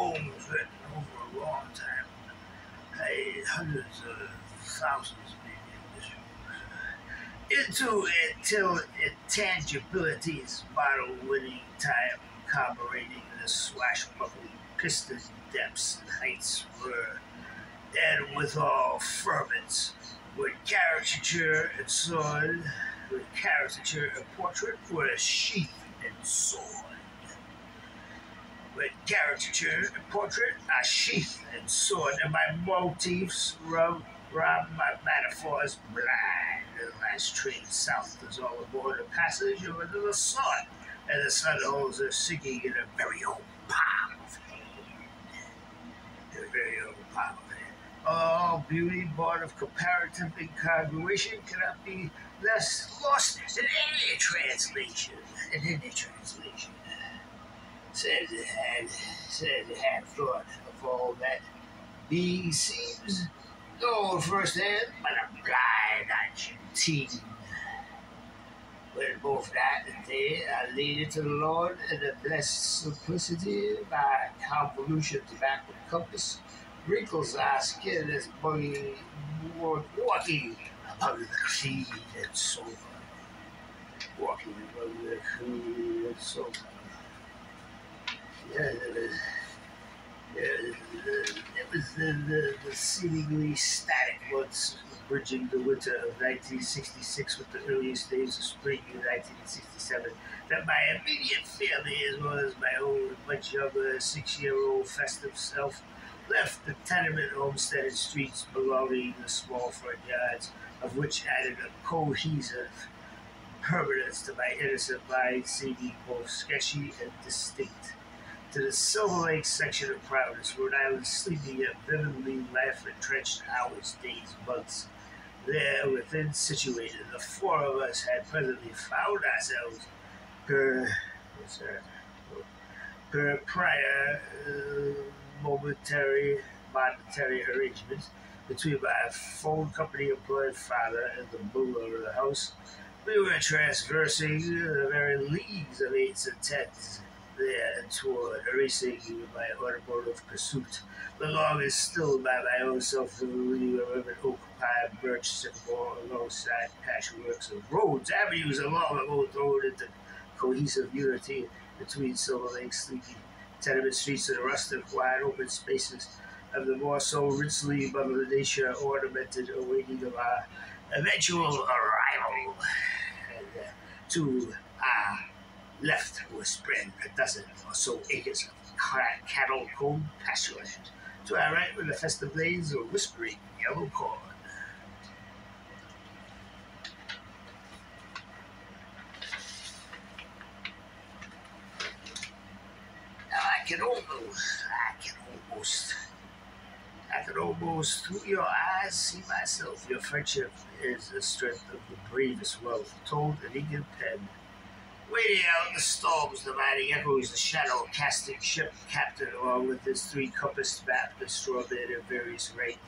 poems written over a long time, hundreds of thousands maybe of this into until intangibility's bottle-winning time, corroborating the swashbuckling piston depths and heights were, and withal ferments, with caricature and sword, with caricature and portrait, with a sheath and sword. With caricature and portrait, a sheath and sword, and my motifs rob my metaphors blind. The last train south is all aboard a passage over to the sun, and the sun holes are sinking in a very old palm of hand. A very old palm of hand. All beauty born of comparative incongruation cannot be less lost in any translation. In any translation. Said it had thought of all that being seems known firsthand but a blind Argentine. When both night and day I lead it to the Lord in the blessed simplicity, my convolutions back with compass, wrinkles our skin as buggy walking among the clean and sober. Walking among the clean and sober. It was the seemingly static months bridging the winter of 1966 with the earliest days of spring in 1967 that my immediate family, as well as my own much younger 6-year-old festive self, left the tenement homesteaded streets belonging to small front yards, of which added a cohesive permanence to my innocent mind, seeming both sketchy and distinct. To the Silver Lake section of Providence, Rhode Island, sleeping yet vividly life-entrenched hours, days, months. There, within situated, the four of us had presently found ourselves per prior monetary arrangements between my phone company employed father and the builder of the house. We were traversing the very leagues of eights and tens there and toward erasing my automotive pursuit, belonging still by my own self-deluding remembered oak, pine, birch, sycamore, alongside patchworks of roads, avenues along the road thrown into cohesive unity between Silver Lake, sleepy tenement streets and rustic, wide open spaces of the more so richly Mother Nature ornamented awaiting of our eventual arrival. And to our left was spread a dozen or so acres of cattle-combed pastureland. To our right were the festive blades of whispering yellow corn. Now I can almost through your eyes see myself. Your friendship is the strength of the bravest wealth, told in ink and pen. Waiting out in the storms, the mighty echoes, the shadow casting ship captain, along with his 3 compassed map and straw bed of various rank.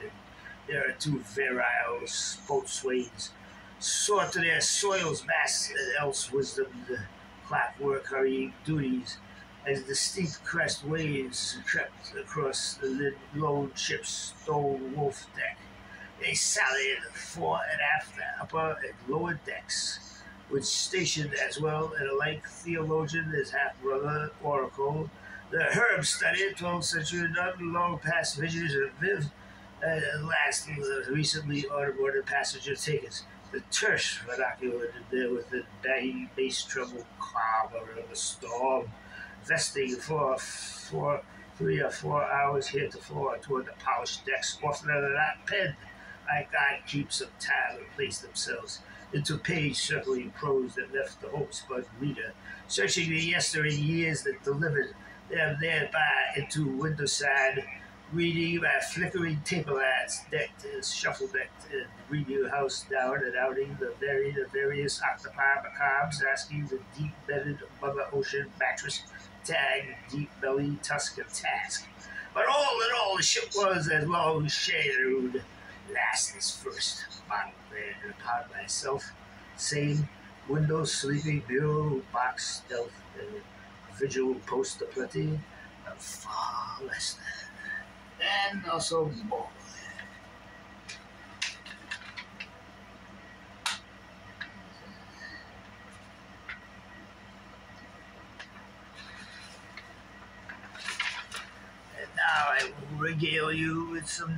There are 2 virile boatswains, soar to their soil's masts and else wisdom, the clockwork hurrying duties, as the steep crest waves crept across the lone ship's stone wolf deck. They sallied fore and aft the upper and lower decks, which stationed as well an alike theologian as half-brother oracle, the herb study, 12th century nun, long past visions of Viv, and lastly the recently on-boarded passenger takers, the terse vernacular there with the baggy bass treble clamor of a storm, vesting for 3 or 4 hours heretofore toward the polished decks, oftener than not penned, like God keeps some time and place themselves into page-circling prose that left the homespun reader searching the yestering years that delivered them thereby into window-side reading by flickering taper lights, decked and shuffle-decked, and reading house down and outing the various octopi macabres, asking the deep-bedded Mother Ocean mattress tag, deep-belly Tuscan task. But all in all, the ship was as long shadowed, last as first, bottle land upon myself, same window, sleeping, bureau, box, stealth, and vigil post aplenty, but far less than, and also more. And now I will regale you with some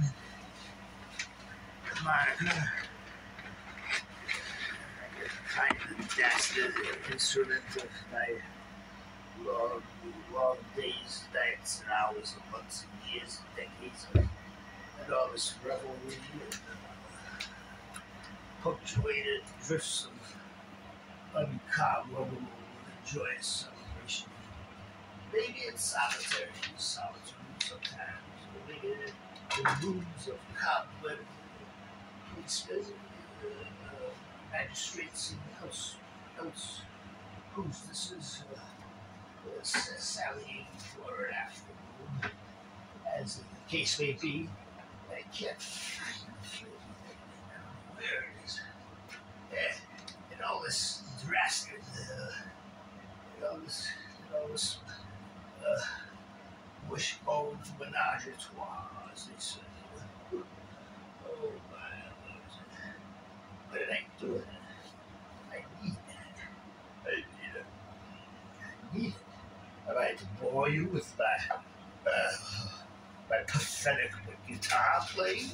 harmonica, kind of dastard instrument of my long, long days, nights, and hours, and months, and years, and decades, and all this revelry and punctuated drifts of uncommon, joyous celebration. Maybe it's solitary solitude sometimes, or maybe in rooms of cobweb policemen, magistrates, and house hostesses sallying for an afternoon, as the case may be. I can't feel where it is. And all this drastic, all this wishbone menage a trois, as they say. Oh my Lord. What did I do? I need it. I need it. Am I to bore you with my pathetic guitar playing?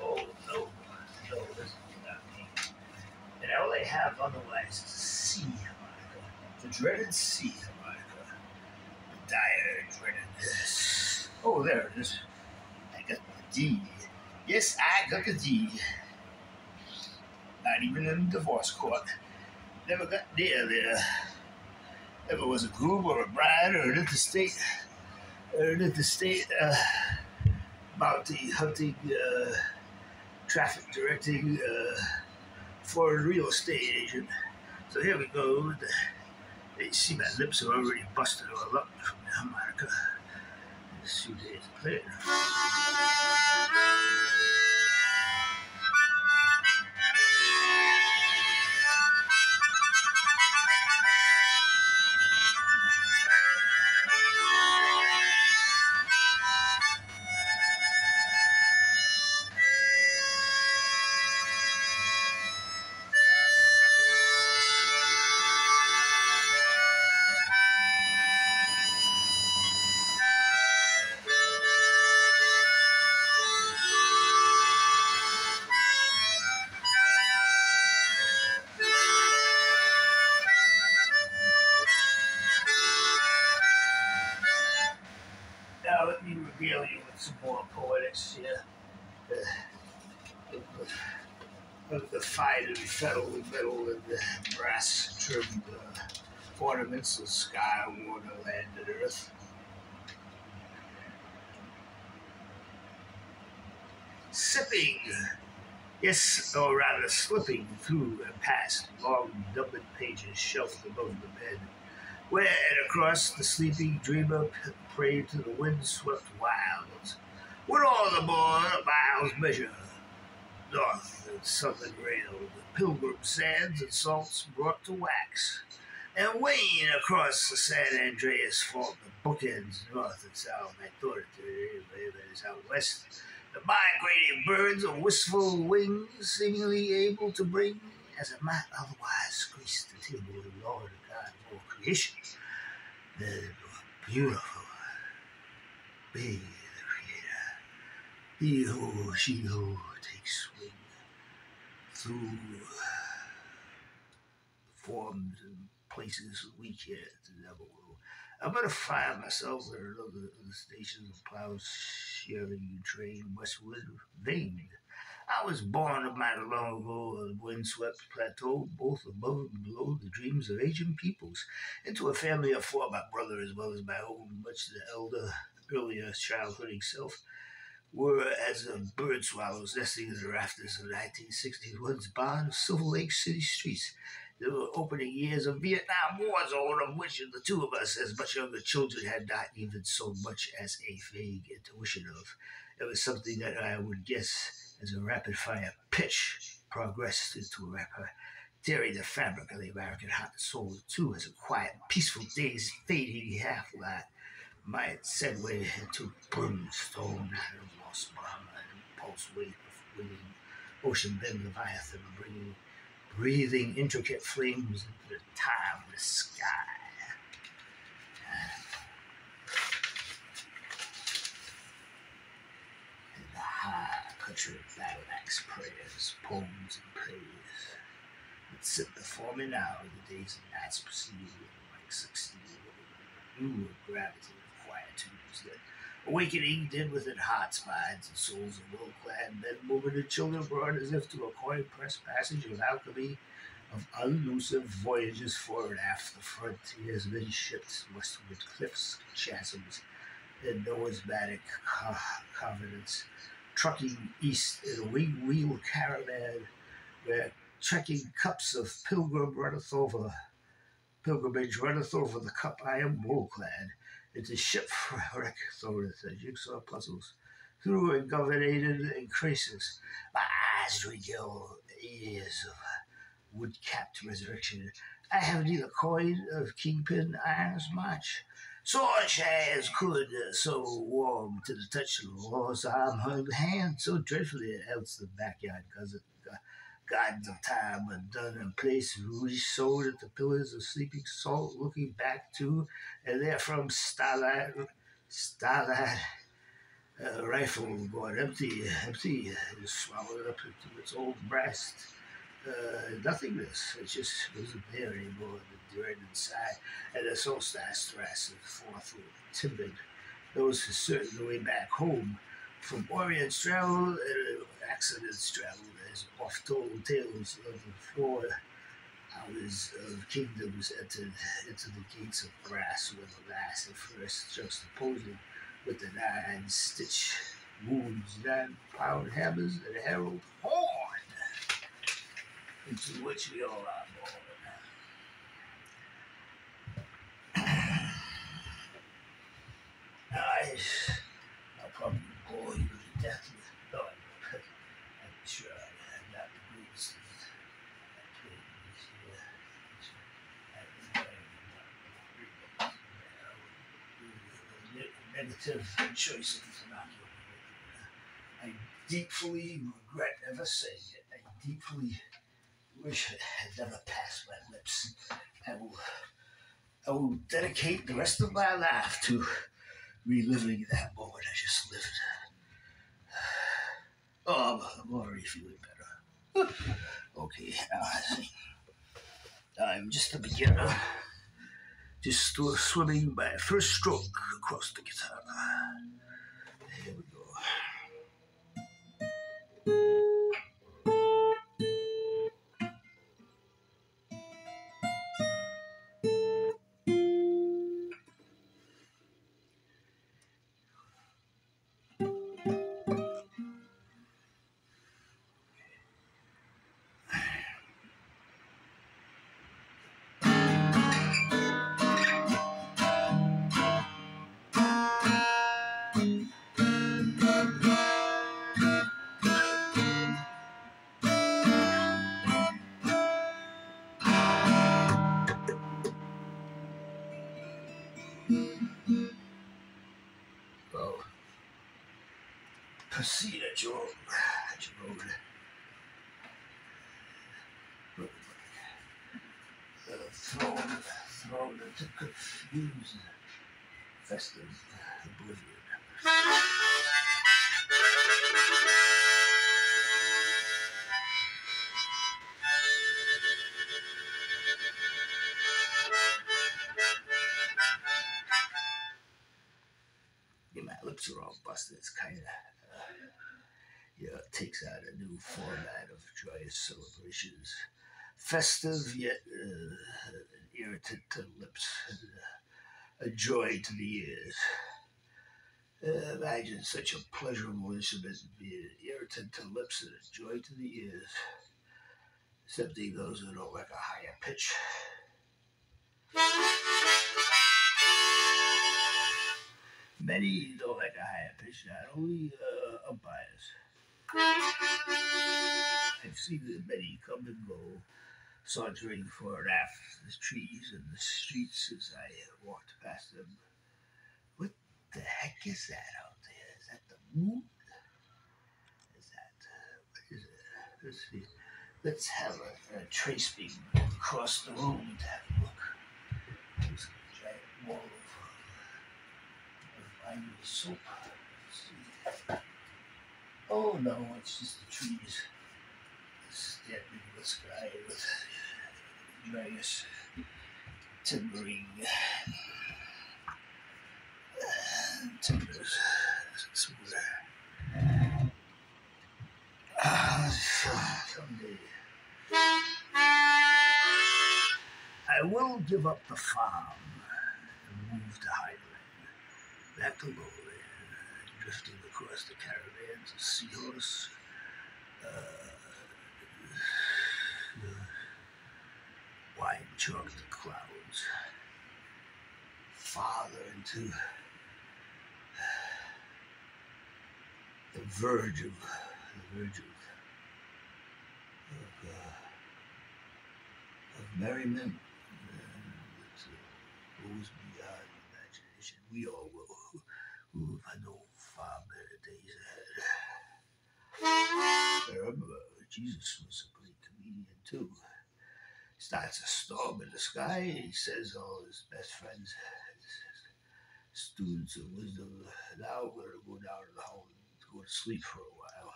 Oh no, this is not me. And all I have otherwise is a C harmonica, the dreaded C harmonica, the dire dreaded. Oh, there it is. I got the D. Yes, I got the D. Not even in divorce court. Never got near there. Never was a groom or a bride or an interstate bounty hunting, traffic directing, foreign real estate agent. So here we go. You see my lips are already busted all up from the harmonica. Just 2 days of playing. Now let me regale you with some more poetics here. Of the fine and metal and the brass trimmed ornaments of sky, water, land, and earth. Sipping, yes, or rather slipping through and past long numbered pages shelved above the bed, where and across the sleeping dreamer prayed to the wind-swept wilds, with all the more miles measure, north and southern rail, the pilgrim sands and salts brought to wax, and wane across the San Andreas formed the bookends north and south. I thought it is out west. The migrating birds of wistful wings, seemingly able to bring, as it might otherwise grace the table of the Lord God of all creation, the beautiful, be the Creator, he who, she who takes swing through forms and places we can't never will. I'm gonna find myself at another of the stations of plows shearing train westward veined. I was born a mighty long ago on a windswept plateau, both above and below the dreams of ancient peoples, into a family of 4, my brother as well as my own, much the elder, earlier childhooding self, were as the bird swallows nesting in the rafters of 1961's barn of Silver Lake City streets. The opening years of Vietnam War zone, of which the two of us, as much younger children, had not even so much as a vague intuition of. It was something that I would guess as a rapid-fire pitch progressed into a rapper, tearing the fabric of the American heart and soul in two as a quiet, peaceful day's fading half-light. might segue into brimstone and lost Brahma and pulse wave of winning ocean bend Leviathan, breathing intricate flames into the timeless sky. And the high country of battle axe prayers, poems, and praise that sit before me now, the days and nights proceed like succeed. New gravity of quietudes that awakening did within hearts, minds, and souls of well-clad men, women, and children brought as if to a coin-pressed passage of alchemy, of elusive voyages forward aft the frontiers, many ships, westward cliffs, chasms, and Noah's-matic covenants, trucking east in a wing-wheel caravan, where trekking cups of pilgrimage runneth over the cup I am wool-clad, into shipwreck throweth the jigsaw puzzles, through ingovernated increases. My eyes regale years of wood-capped resurrection. I have neither coin of kingpin irons much, sword as could, so warm to the touch of the law's arm, her hand so dreadfully else the backyard gardens of time undone and place, re-sewed at the pillars of sleeping salt, looking back to, and therefrom starlight rifle going empty, swallowed up into its old breast. Nothingness. It just wasn't there anymore. The dread inside, and the solstice thrust forth with timid. Those who certain the way back home from Orient travel, accidents travel, as oft-told tales of the 4 hours of kingdoms entered into the gates of brass, where the last and first juxtaposing with the 9-stitch wounds, 9-pound hammers, and a herald horn, into which we all are born. I'll probably bore you to death with no, I'm sure I'm not the greatest negative choice of I deeply regret ever saying it. I deeply wish it had never passed my lips. I will dedicate the rest of my life to reliving that moment I just lived. Oh, I'm already feeling better. Okay, I'm just a beginner. Just swimming my first stroke across the guitar. Here we go. Well, proceed at your own. Thrown into confused, festive oblivion. Yeah, my lips are all busted. It's kind of, it takes out a new format of joyous celebrations. Festive yet irritant to the lips, a joy to the ears. Imagine such a pleasurable instrument being irritant to lips and a joy to the ears, excepting those who don't like a higher pitch. Many don't like a higher pitch, not only umpires. I've seen many come and go, sauntering fore and aft the trees and the streets as I walked past them, with The heck is that out there? Is that the moon? Is that what is it? Let's see. Let's have a trace beam across the room to have a look. There's a giant wall of iron soap. Let's see. Oh no, it's just the trees. Stabbed into the sky with various timbering timbers. Someday I will give up the farm and move to highland, back to lowland, drifting across the caravans of seahorse. Wide chalk the clouds, farther into the verge of merriment that goes beyond imagination. We all will, who have no far better days ahead. Remember, Jesus was a great comedian too. Starts a storm in the sky. He says all his best friends, his students of wisdom, now we're going to go down to the hall and go to sleep for a while.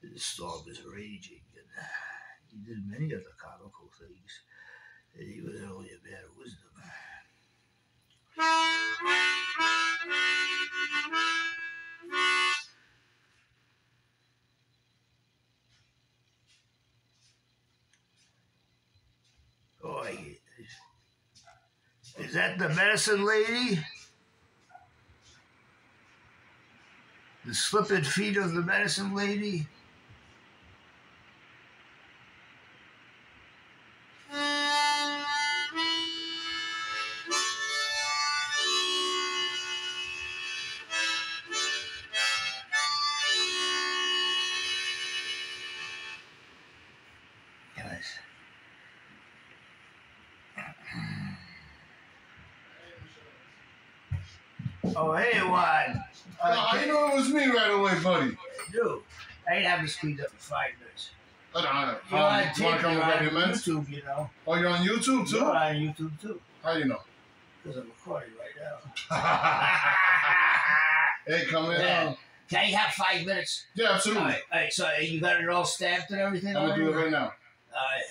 The storm is raging, and he did many other comical things. And he was only a man of wisdom. Oh, is that the medicine lady? The slippered feet of the medicine lady? Oh, hey, Juan. How you know it was me right away, buddy? Dude, I ain't having this cleaned up in 5 minutes. I don't You want to come over here, man? YouTube, you know. Oh, you're on YouTube, too? You're on YouTube, too. How you know? Because I'm recording right now. Hey, come in. Yeah. Can I have 5 minutes? Yeah, absolutely. All right, so you got it all stamped and everything? I'm going to do it right now.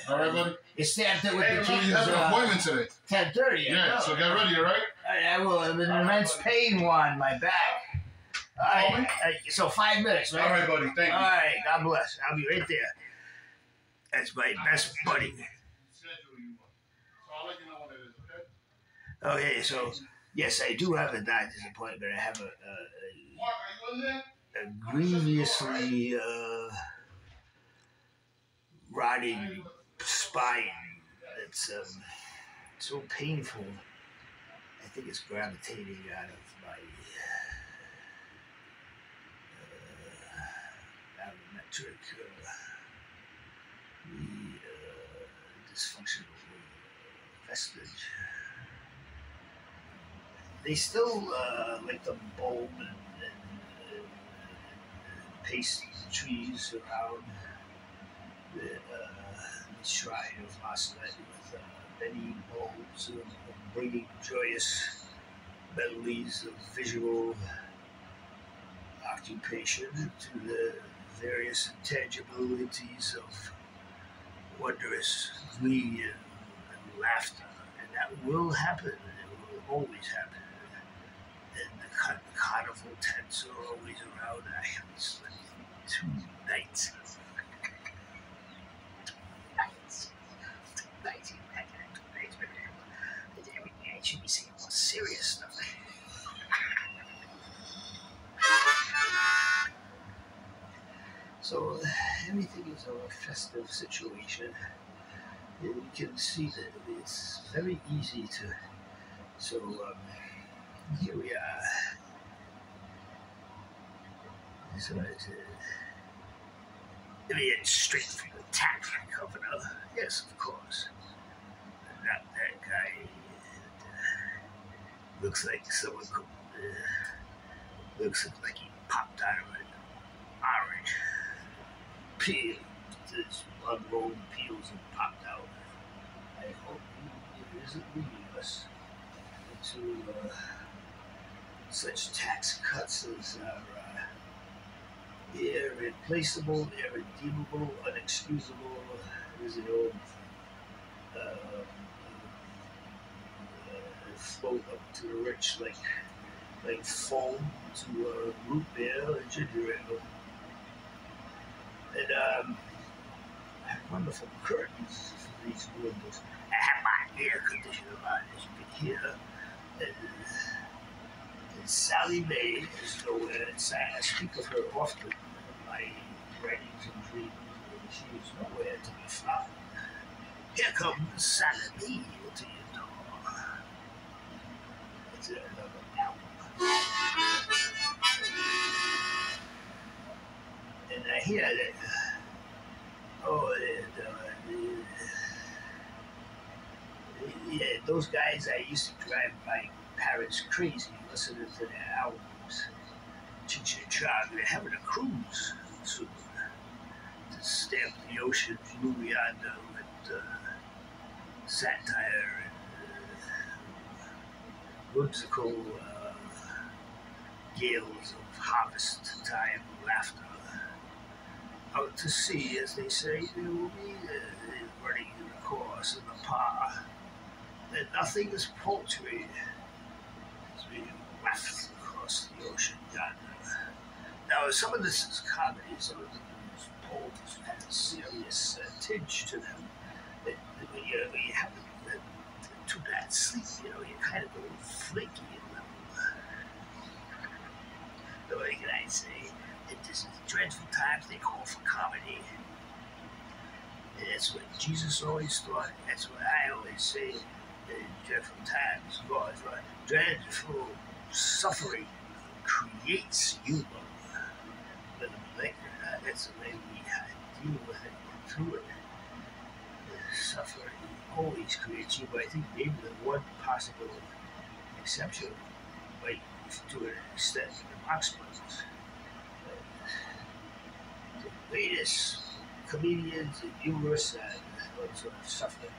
All right, buddy? You stamped it with hey, the king's... You have an appointment today. 10:30. Yeah, so get ready, all right? I will. I'm in immense pain, Juan, my back. All right, so 5 minutes, right? All right, buddy, thank you. All right, God bless. I'll be right there. That's my best buddy. So I'll let you know when it is, okay? Okay, so, yes, I do have a doctor's appointment. I have Mark, are you in there? a grievously rotting spine. It's so painful. I think it's gravitating out of my barometric dysfunctional vestige. They still like the bulb and paste trees around the shrine of Maslet with many bulbs bringing joyous melodies of visual occupation to the various intangibilities of wondrous glee and laughter. And that will happen. It will always happen. And the carnival tents are always around. I haven't slept in 2 nights. I should be saying more serious stuff. So everything is a festive situation. And you can see that it's very easy to. So here we are. So let me get straight from the tap, Governor. Yes, of course. Not that guy. Looks like someone could Looks like he popped out of an orange peel. This unrolled peels and popped out. I hope he isn't leading us into such tax cuts as are irreplaceable, irredeemable, unexcusable. There's an old float up to the rich like foam to root beer and ginger ale. And wonderful curtains for these windows. I have my air conditioner on, as you can hear. And Sally Mae is nowhere inside. I speak of her often in my writings and dreams. She is nowhere to be found. Here comes Sally Mae to your door. It's another album. And I hear that, yeah, those guys I used to drive my parents crazy listening to their albums. Cha-cha-cha, they're having a cruise soon to stamp the ocean's blue yonder with satire and whimsical gales of harvest time laughter. Out to sea, as they say, they will be running the course in the par. And nothing is paltry as we waft across the ocean yonder. Now, some of this is comedy, some of these poems have a serious tinge to them. But when you have too bad sleep, you kind of go flaky in them. So what can I say? This is dreadful times they call for comedy. And that's what Jesus always thought. That's what I always say. Dreadful times, God, dreadful suffering creates humor. Whether we like it or not, that's the way we deal with it and through it. Suffering always creates humor. I think maybe the one possible exception might be to an extent the Marx Brothers. The greatest comedians and humorists and all sort of suffering.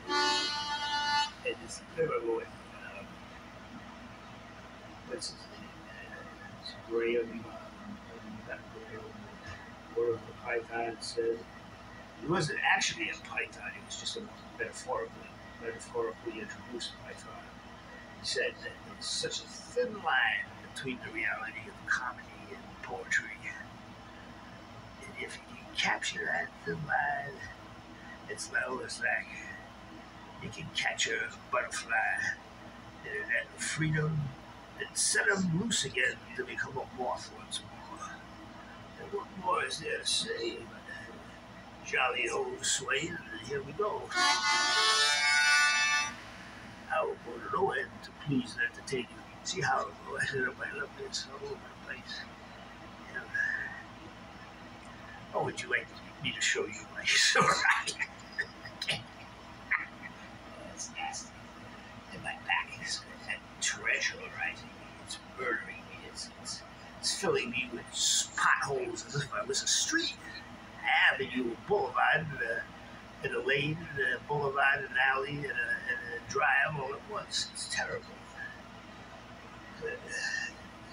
And it's terrible. What's his name? It's Graham. Not Graham. One of the Python said he wasn't actually a Python. He was just a metaphorically introduced Python. He said that there's such a thin line between the reality of comedy and poetry. And if you can capture that thin line, it's like you can catch a butterfly in that freedom and set them loose again to become a moth once more. And what more is there to say? Jolly ho, Swain, and here we go. I will go to no end to please and entertain you. See how I set up my love this all over the place. Yeah. Oh, would you like me to show you my sword? That's nasty. And my back is that treasure rising me. It's murdering me. It's filling me with potholes as if I was a street. Avenue, boulevard, and a lane, and a boulevard, and an alley, and a drive all at once. It's terrible. It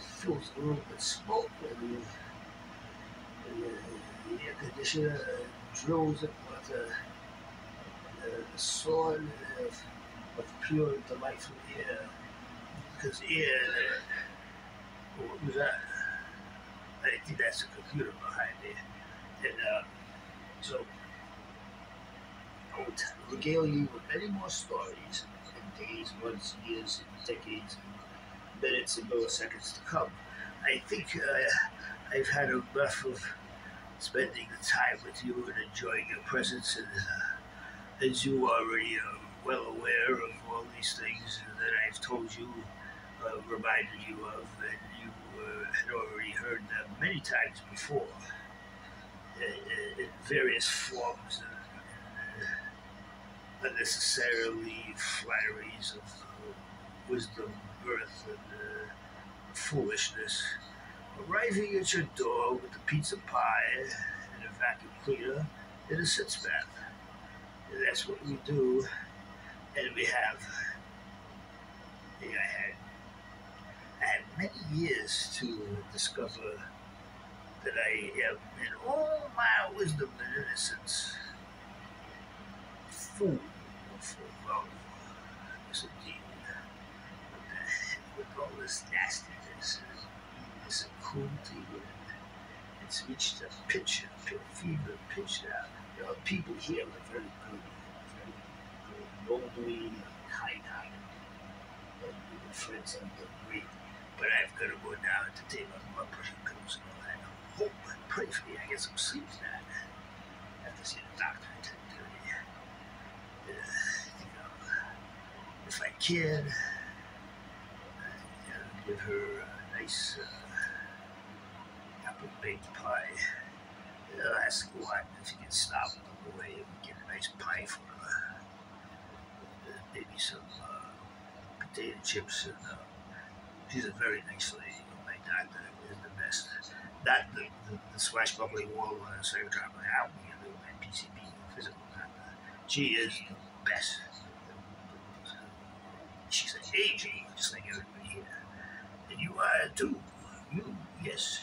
fills the room with smoke, and the air conditioner drills it with a sword of pure, delightful air. Because air, what was that? I think that's the computer behind it. And so I will regale you with many more stories in days, months, years, decades, and minutes and milliseconds to come. I think I've had enough of spending the time with you and enjoying your presence. And as you already are well aware of all these things that I've told you, reminded you of, and you had already heard them many times before. In various forms, unnecessarily flatteries of wisdom, mirth, and foolishness, arriving at your door with a pizza pie and a vacuum cleaner and a sitz bath. And that's what we do, and we have. I had many years to discover that I am, in all my wisdom and innocence, fool for love. Yes, indeed. With all this nastiness and meanness and cruelty, it's reached a fever pitch now. People here are very good, nobly, kind-hearted, and friends and great. But I've got to go down to take my blood pressure pills and all that. Hope and pray for me. I get some sleep tonight. I have to see the doctor at 10:30. If I can, give her a nice apple baked pie. I'll ask Glenn if he can stop on the way and get a nice pie for her. Maybe some potato chips. And she's a very nice lady. My doctor is the best. Not the swashbuckling wall secretary of my out me and my PCP physical doctor. She is the best. She's an angel, just like everybody here. And you are too. You, yes.